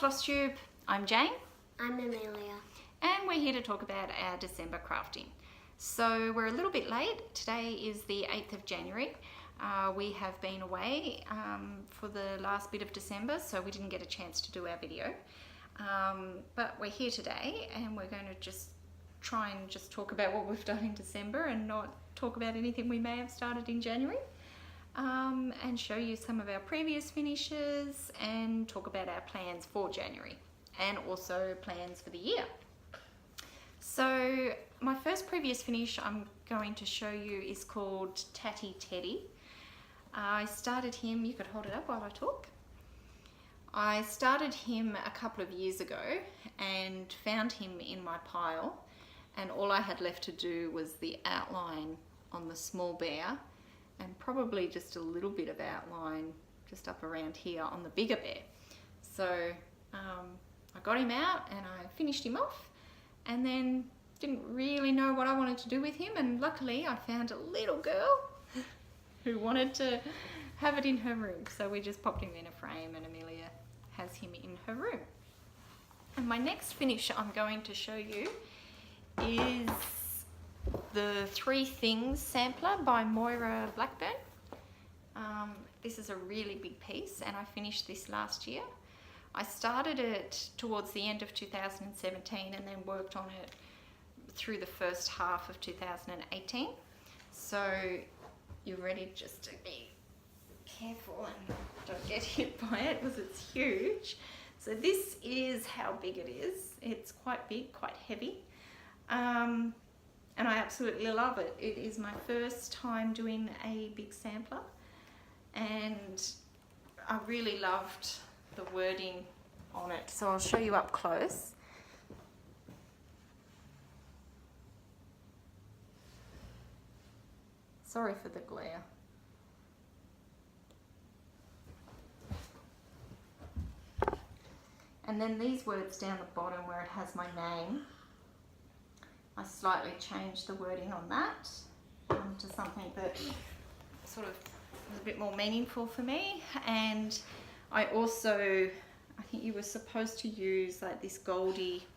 Floss Tube. I'm Jane. I'm Amelia. And we're here to talk about our December crafting. So we're a little bit late. Today is the 8th of January. We have been away for the last bit of December, so we didn't get a chance to do our video. But we're here today and we're going to just try and just talk about what we've done in December and not talk about anything we may have started in January. And show you some of our previous finishes and talk about our plans for January and also plans for the year. So my first previous finish I'm going to show you is called Tatty Teddy. I started him, you could hold it up while I talk. I started him a couple of years ago and found him in my pile, and all I had left to do was the outline on the small bear and probably just a little bit of outline just up around here on the bigger bear. So I got him out and I finished him off, and then didn't really know what I wanted to do with him, and luckily I found a little girl who wanted to have it in her room, so we just popped him in a frame and Amelia has him in her room. And my next finish I'm going to show you is the Three Things sampler by Moira Blackburn. This is a really big piece and I finished this last year. I started it towards the end of 2017 and then worked on it through the first half of 2018. So you're ready just to be careful and don't get hit by it because it's huge. So this is how big it is. It's quite big, quite heavy. And I absolutely love it. It is my first time doing a big sampler, and I really loved the wording on it. So I'll show you up close. Sorry for the glare. And then these words down the bottom where it has my name, I slightly changed the wording on that to something that sort of was a bit more meaningful for me. And I also, I think you were supposed to use like this goldy,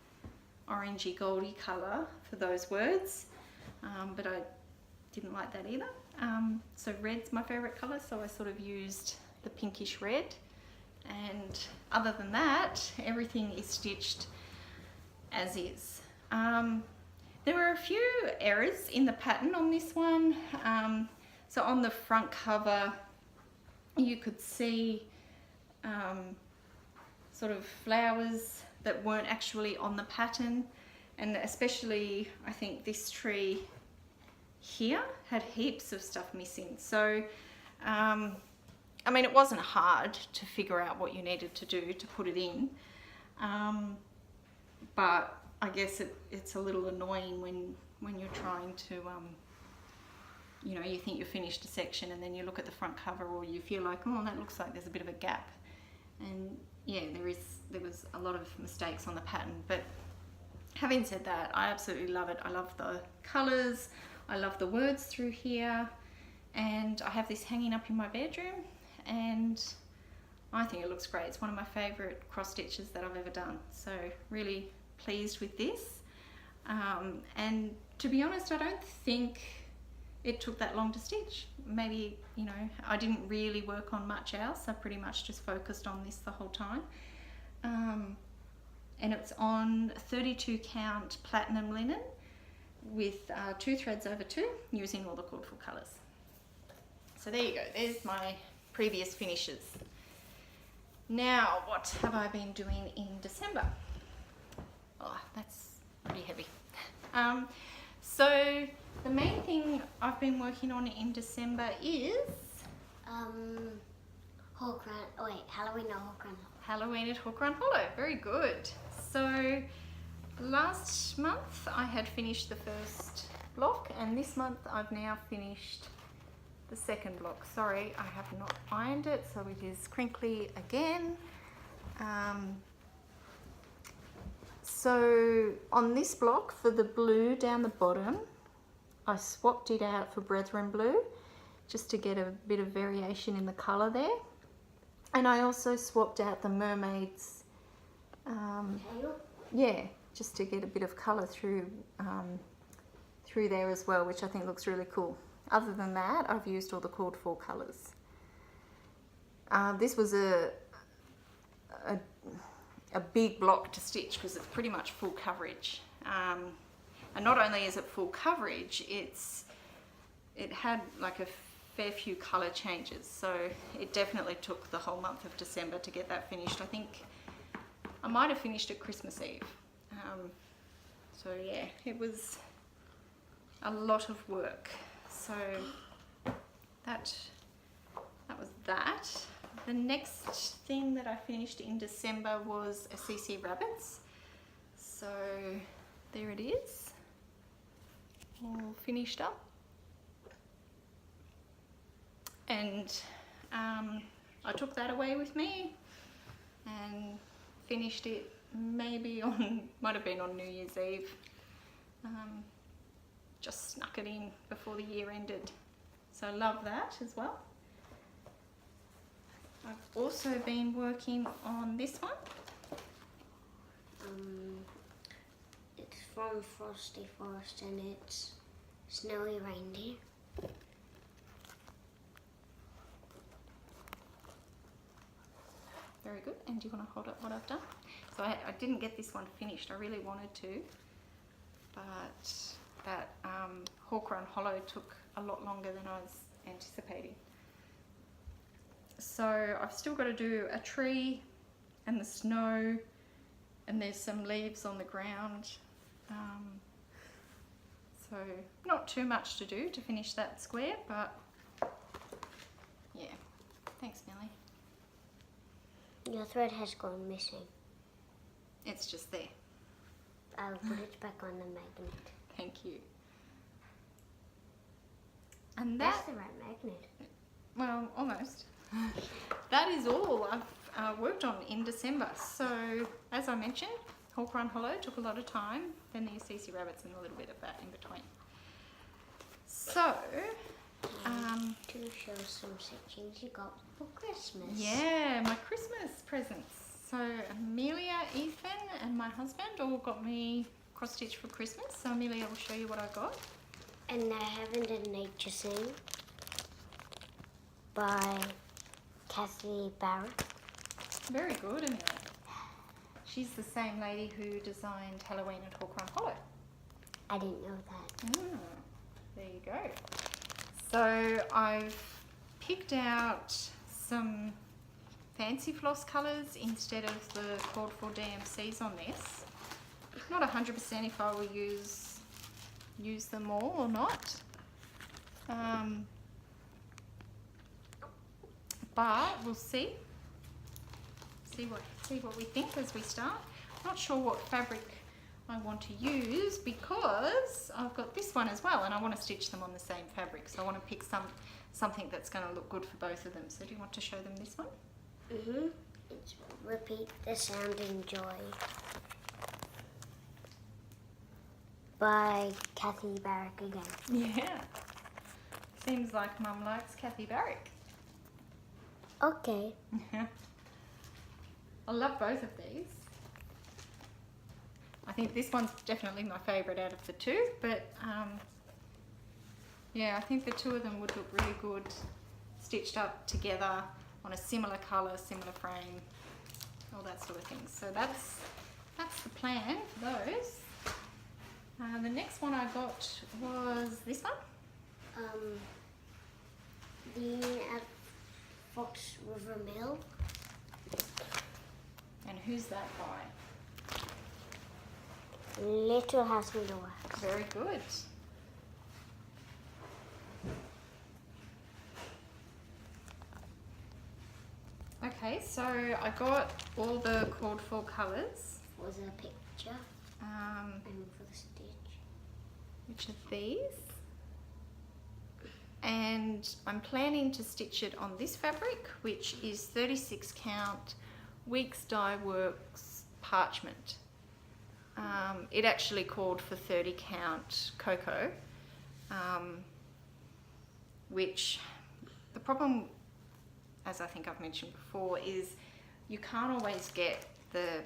orangey goldy colour for those words, but I didn't like that either. So red's my favourite colour, so I sort of used the pinkish red. And other than that, everything is stitched as is. There were a few errors in the pattern on this one. So on the front cover, you could see sort of flowers that weren't actually on the pattern, and especially I think this tree here had heaps of stuff missing. So I mean, it wasn't hard to figure out what you needed to do to put it in, but I guess it's a little annoying when you're trying to, you know, you think you've finished a section and then you look at the front cover, or you feel like, oh, that looks like there's a bit of a gap. And yeah, there was a lot of mistakes on the pattern. But having said that, I absolutely love it. I love the colours, I love the words through here, and I have this hanging up in my bedroom, and I think it looks great. It's one of my favourite cross stitches that I've ever done. So really pleased with this. And to be honest, I don't think it took that long to stitch. Maybe, you know, I didn't really work on much else. I pretty much just focused on this the whole time. And it's on 32 count platinum linen with 2 threads over 2, using all the cordful colours. So there you go, there's my previous finishes. Now, what have I been doing in December? Oh, that's pretty heavy. So the main thing I've been working on in December is Halloween at Hawk Run. Halloween at Hook Run Hollow. Very good. So last month I had finished the first block, and this month I've now finished the second block. Sorry, I have not ironed it, so it is crinkly again. So on this block, for the blue down the bottom, I swapped it out for Brethren Blue just to get a bit of variation in the colour there. And I also swapped out the mermaid's Tail? Yeah, just to get a bit of colour through there as well, which I think looks really cool. Other than that, I've used all the called for colours. This was a big block to stitch because it's pretty much full coverage. And not only is it full coverage, it had like a fair few colour changes, so it definitely took the whole month of December to get that finished. I think I might have finished at Christmas Eve. So yeah, it was a lot of work. So that was that. The next thing that I finished in December was a CC Rabbits. So there it is, all finished up. And I took that away with me and finished it maybe might have been on New Year's Eve. Just snuck it in before the year ended. So I love that as well. I've also been working on this one. It's from Frosty Forest and it's Snowy Reindeer. Very good. And do you want to hold up what I've done? So I didn't get this one finished. I really wanted to, but that Hawk Run Hollow took a lot longer than I was anticipating. So I've still got to do a tree and the snow, and there's some leaves on the ground. So not too much to do to finish that square, but yeah. Thanks, Millie. Your thread has gone missing. It's just there. I'll put it back on the magnet. Thank you. And That's the right magnet. well, almost. That is all I've worked on in December. So, as I mentioned, Hawk Run Hollow took a lot of time, then the CC Rabbits and a little bit of that in between. So, To show some sections you got for Christmas. yeah, my Christmas presents. So, Amelia, Ethan and my husband all got me cross stitch for Christmas. So, Amelia will show you what I got. And I haven't a nature scene by Kathy Barrett. Very good, Amelia. She's the same lady who designed Halloween at Hawk Run Hollow. I didn't know that. There you go. So I've picked out some fancy floss colours instead of the called for DMCs on this. Not 100% if I will use them all or not. But we'll see. See what we think as we start. Not sure what fabric I want to use because I've got this one as well and I want to stitch them on the same fabric. So I want to pick something that's going to look good for both of them. So do you want to show them this one? It's Repeat the Sounding Joy by Kathy Barrick again. Yeah. Seems like Mum likes Kathy Barrick. Okay. I love both of these. I think this one's definitely my favourite out of the two, but yeah, I think the two of them would look really good stitched up together on a similar colour, similar frame, all that sort of thing. So that's the plan for those. The next one I got was this one. The at Fox River Mill. And who's that by? Little House on the Wax. Very good. Okay, so I got all the called for colours. Was a picture and for the stitch. Which are these. And I'm planning to stitch it on this fabric, which is 36 count Weeks Dye Works parchment. It actually called for 30 count cocoa, which the problem, as I think I've mentioned before, is you can't always get the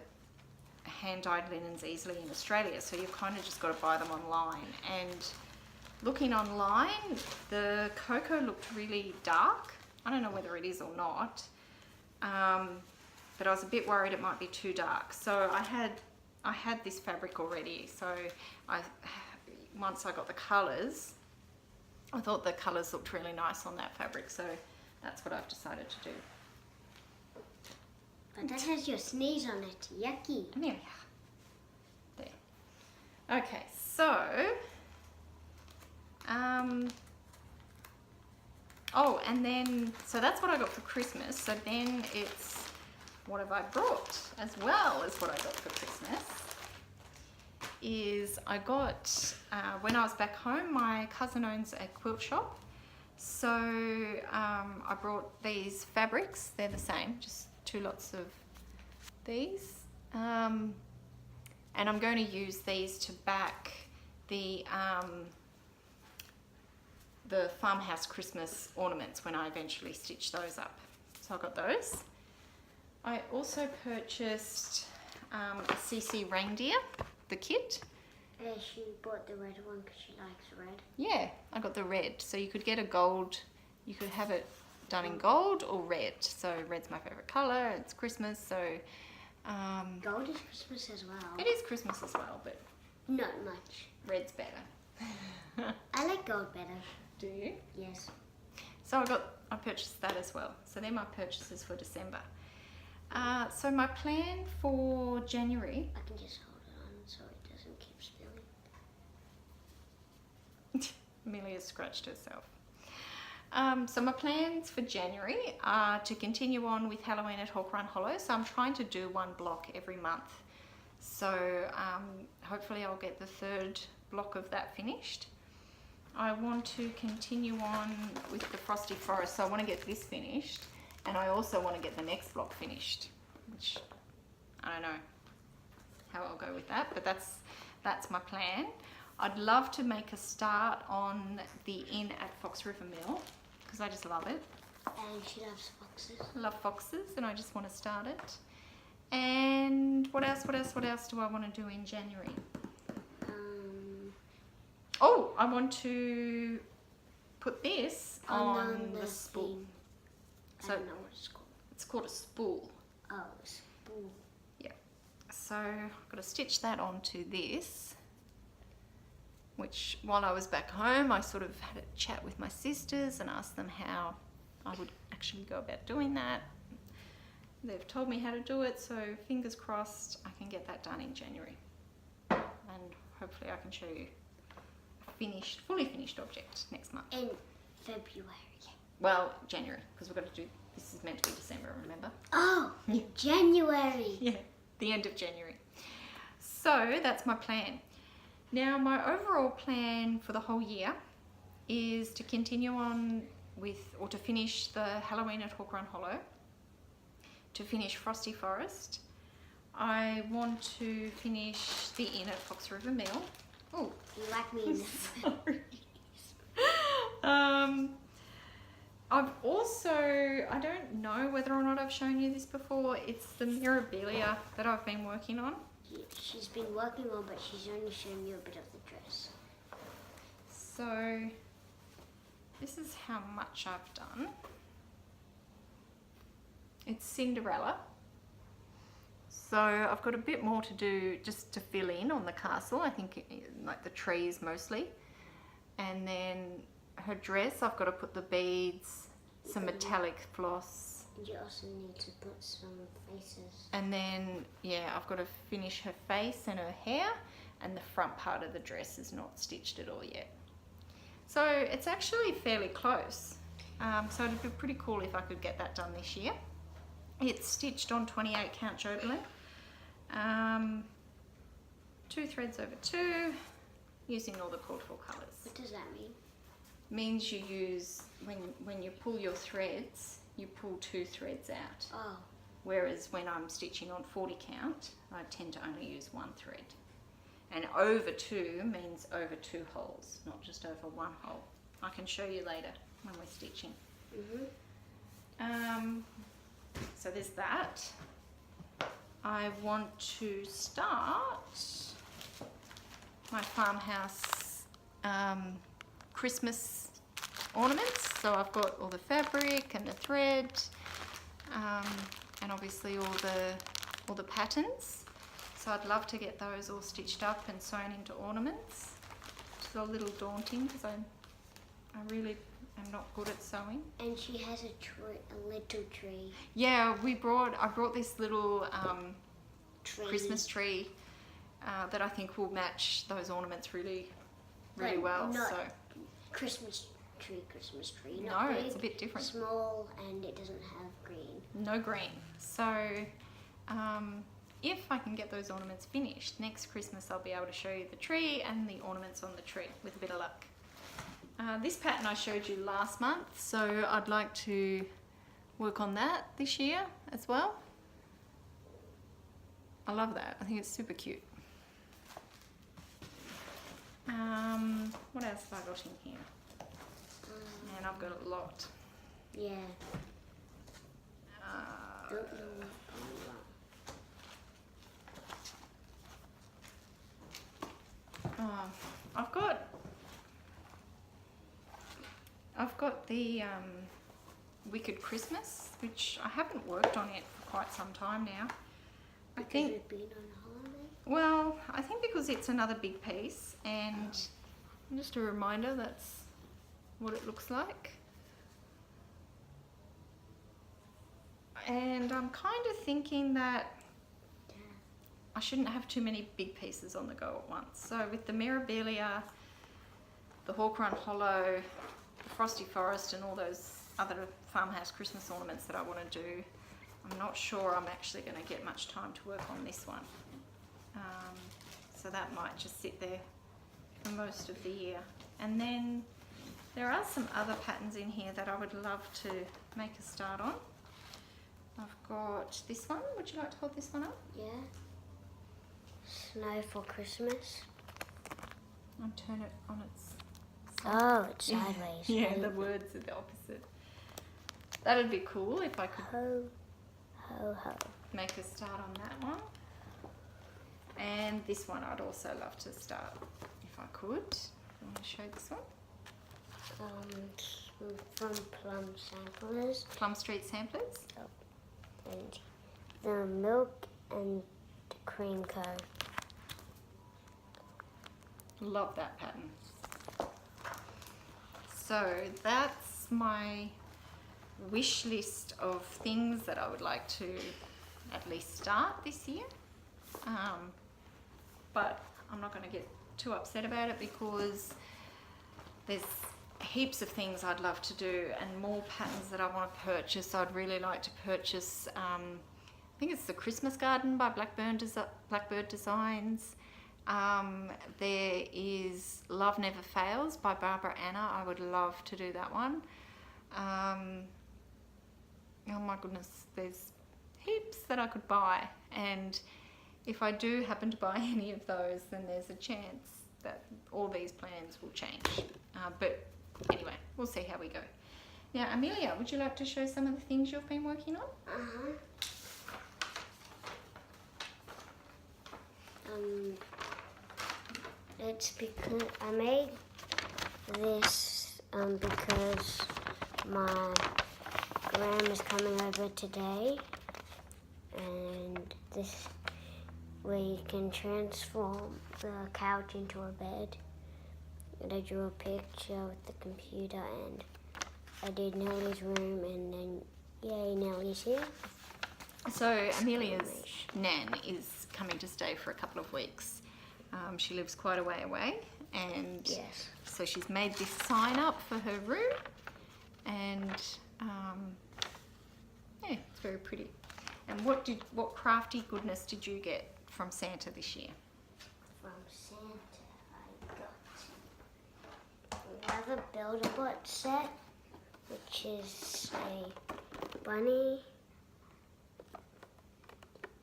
hand-dyed linens easily in Australia, so you've kind of just got to buy them online. And looking online, the cocoa looked really dark. I don't know whether it is or not, but I was a bit worried it might be too dark. So I had this fabric already, so once I got the colours, I thought the colours looked really nice on that fabric, so that's what I've decided to do. But that has your sneeze on it. Yucky. And there we are. There. Okay, so oh, and then so that's what I got for Christmas. So then it's what have I brought as well as what I got for Christmas is I got when I was back home, my cousin owns a quilt shop, so I brought these fabrics. They're the same, just 2 lots of these, and I'm going to use these to back the farmhouse Christmas ornaments when I eventually stitch those up. So I got those. I also purchased a CC reindeer, the kit. She bought the red one because she likes red. Yeah, I got the red. So you could get a gold, you could have it done in gold or red. So red's my favourite colour, it's Christmas, so... gold is Christmas as well. It is Christmas as well, but... Not much. Red's better. I like gold better. Do you? Yes. So I purchased that as well. So they're my purchases for December. So my plan for January... I can just hold it on so it doesn't keep spilling. Amelia scratched herself. So my plans for January are to continue on with Halloween at Hawk Run Hollow. So I'm trying to do 1 block every month. So hopefully I'll get the 3rd block of that finished. I want to continue on with the Frosty Forest. So I want to get this finished. And I also want to get the next block finished, which I don't know how I'll go with that, but that's my plan. I'd love to make a start on the inn at Fox River Mill because I just love it. And she loves foxes. I love foxes and I just want to start it. And what else do I want to do in January? Oh, I want to put this on the spool. So, I don't know what it's called. It's called a spool. Oh, a spool. Yeah. So I've got to stitch that onto this, which while I was back home, I sort of had a chat with my sisters and asked them how I would actually go about doing that. They've told me how to do it, so fingers crossed I can get that done in January. And hopefully I can show you a fully finished object next month. In February. Well, January, because we've got to do, this is meant to be December, remember? Oh, Yeah. January. Yeah, the end of January. So that's my plan. Now my overall plan for the whole year is to continue on with, or to finish the Halloween at Hawk Run Hollow, to finish Frosty Forest. I want to finish the inn at Fox River Mill. Oh, You like me in this. Sorry. I've also, I don't know whether or not I've shown you this before, it's the Mirabilia that I've been working on. She's been working on, but she's only shown you a bit of the dress. So, this is how much I've done. It's Cinderella. So I've got a bit more to do just to fill in on the castle, I think like the trees mostly. And then her dress, I've got to put the beads, some metallic floss. And you also need to put some faces. And then, yeah, I've got to finish her face and her hair, and the front part of the dress is not stitched at all yet. So it's actually fairly close. So it'd be pretty cool if I could get that done this year. It's stitched on 28 count Jobelin. 2 threads over 2, using all the called for colours. What does that mean? Means you use, when you pull your threads, you pull 2 threads out. Oh. Whereas when I'm stitching on 40 count, I tend to only use 1 thread. And over 2 means over 2 holes, not just over 1 hole. I can show you later when we're stitching. Mm-hmm. So there's that. I want to start my farmhouse Christmas ornaments. So I've got all the fabric and the thread, and obviously all the patterns. So I'd love to get those all stitched up and sewn into ornaments. It's a little daunting because I really am not good at sewing. And she has a little tree. Yeah, I brought this little Christmas tree that I think will match those ornaments really well. Not so Christmas tree. no, it's a bit different. Small, and it doesn't have green. No green. So if I can get those ornaments finished, next Christmas I'll be able to show you the tree and the ornaments on the tree with a bit of luck. This pattern I showed you last month, so I'd like to work on that this year as well. I love that. I think it's super cute. What else have I got in here? Man, I've got a lot. Yeah. Don't know what I've got the Wicked Christmas, which I haven't worked on it for quite some time now. I think you've been on holiday? Well, I think because it's another big piece, and just a reminder that's what it looks like. And I'm kind of thinking that I shouldn't have too many big pieces on the go at once. So with the Mirabilia, the Hawk Run Hollow, the Frosty Forest, and all those other farmhouse Christmas ornaments that I want to do, I'm not sure I'm actually going to get much time to work on this one. So that might just sit there for most of the year. And then there are some other patterns in here that I would love to make a start on. I've got this one. Would you like to hold this one up? Yeah. Snow for Christmas. I'll turn it on its side. Oh, it's sideways. Yeah, the words are the opposite. That'd be cool if I could Ho, ho, ho. make a start on that one. And this one I'd also love to start if I could. You want to show this one? From Plum Samplers. Plum Street Samplers. And the milk and the cream co. Love that pattern. So that's my wish list of things that I would like to at least start this year. But I'm not going to get too upset about it because there's heaps of things I'd love to do and more patterns that I want to purchase. I'd really like to purchase, I think it's the Christmas Garden by Blackbird Designs. There is Love Never Fails by Barbara Anna. I would love to do that one. Oh my goodness, there's heaps that I could buy, and if I do happen to buy any of those, then there's a chance that all these plans will change. But anyway, we'll see how we go. Now, Amelia, would you like to show some of the things you've been working on? It's because I made this because my gram is coming over today, and this we can transform the couch into a bed. And I drew a picture with the computer, and I did Nellie's room, and then yay, Nellie's here. So Amelia's nan is coming to stay for a couple of weeks. She lives quite a way away, and yes. So she's made this sign up for her room, and yeah, it's very pretty. And what crafty goodness did you get from Santa this year? From Santa, I got another Build-A-Bot set, which is a bunny,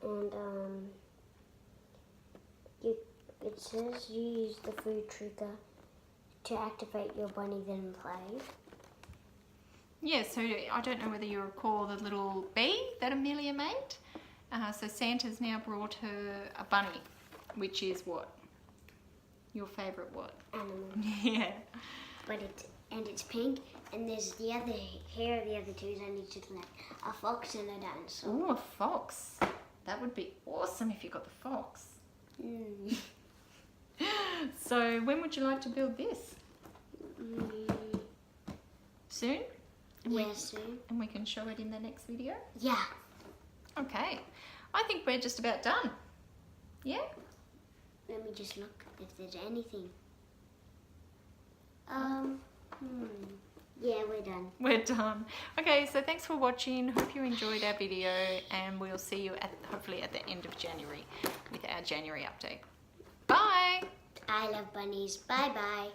and it says you use the food trigger to activate your bunny, then play. Yeah, so I don't know whether you recall the little bee that Amelia made. So Santa's now brought her a bunny, which is what? Your favourite what? Animal. Yeah. But it's pink, and there's the other hair of the other two is only just like a fox and a dinosaur. Ooh, a fox. That would be awesome if you got the fox. Mm. So when would you like to build this? Soon? Soon. And we can show it in the next video? Yeah. Okay. I think we're just about done. Yeah? Let me just look if there's anything. Yeah, we're done. We're done. Okay, so thanks for watching. Hope you enjoyed our video, and we'll see you hopefully at the end of January with our January update. Bye! I love bunnies. Bye-bye.